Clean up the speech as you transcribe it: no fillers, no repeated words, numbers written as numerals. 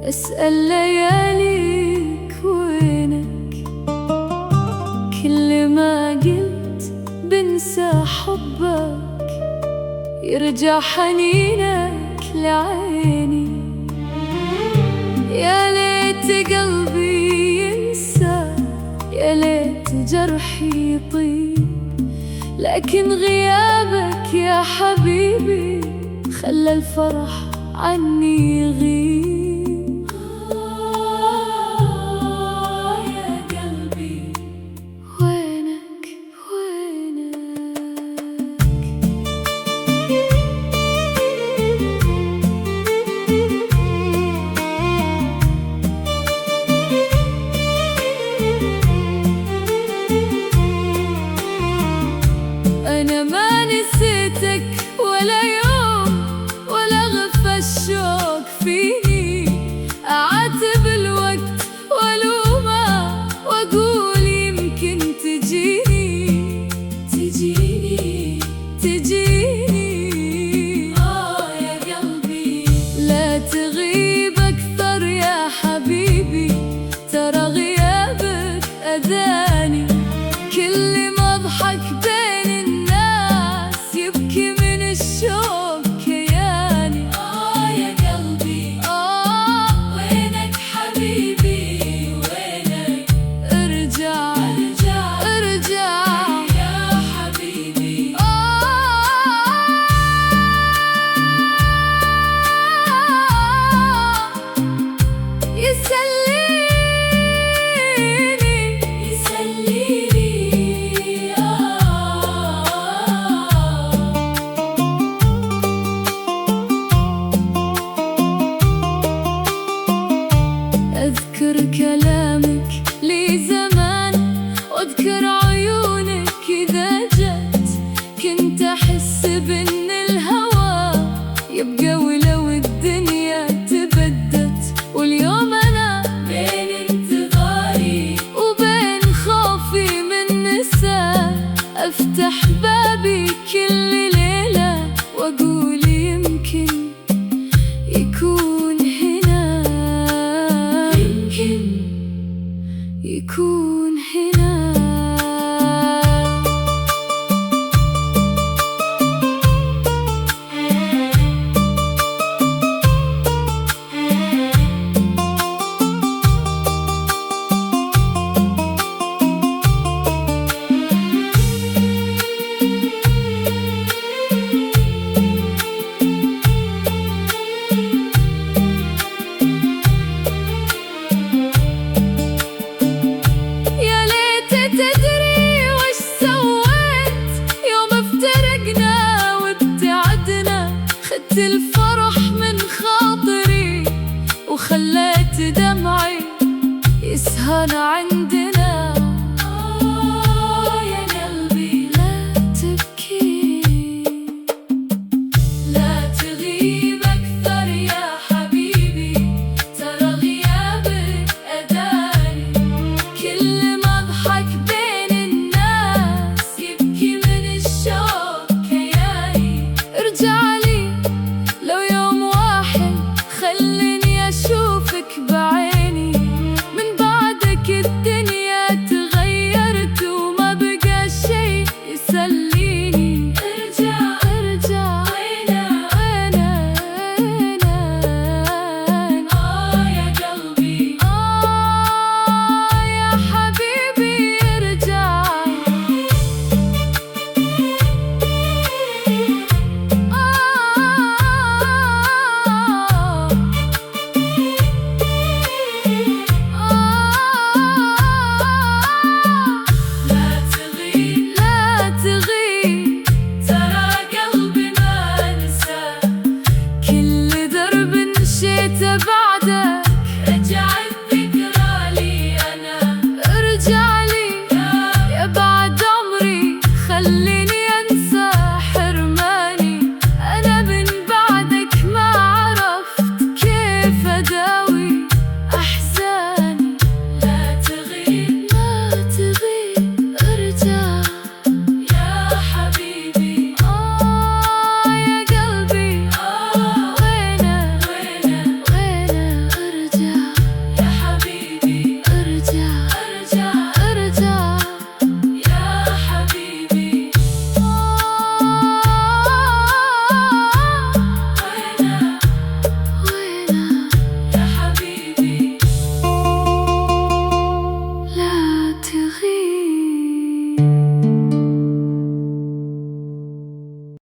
أسأل لياليك وينك، كل ما قلت بنسى حبك يرجع حنينك لعيني. يا ليت قلبي ينسى، يا ليت جرحي يطيب، لكن غيابك يا حبيبي خلى الفرح عني يغيب. يا قلبي وينك وينك. أنا ما نسيتك ولا يوم، ولا غفى الشوق فيني. أعاتب الوقت والومه وأقول يمكن تجيني تجيني تجيني. يا قلبي لا تغيب أكثر يا حبيبي، ترى غيابك أذاني. كل ما أضحك بين الناس يبكي من الشوق كياني. يا قلبي وينك حبيبي وينك. ارجع ارجع ارجع يا حبيبي. يسليني يسليني. أذكر كلامك لي زمان، وأذكر عيونك إذا جت. كنت أحس بأن الهوى يبقى ولو الدنيا تبدت. واليوم أنا بين انتظاري وبين خوفي من نساء، أفتح بابي كل ليلة وأقول يمكن يكون هنا، يمكن يكون هنا. يا ليت تدري وش سويت يوم افترقنا وابتعدنا. خدت الفرح من خاطري وخليت دمعي يسهر عندنا.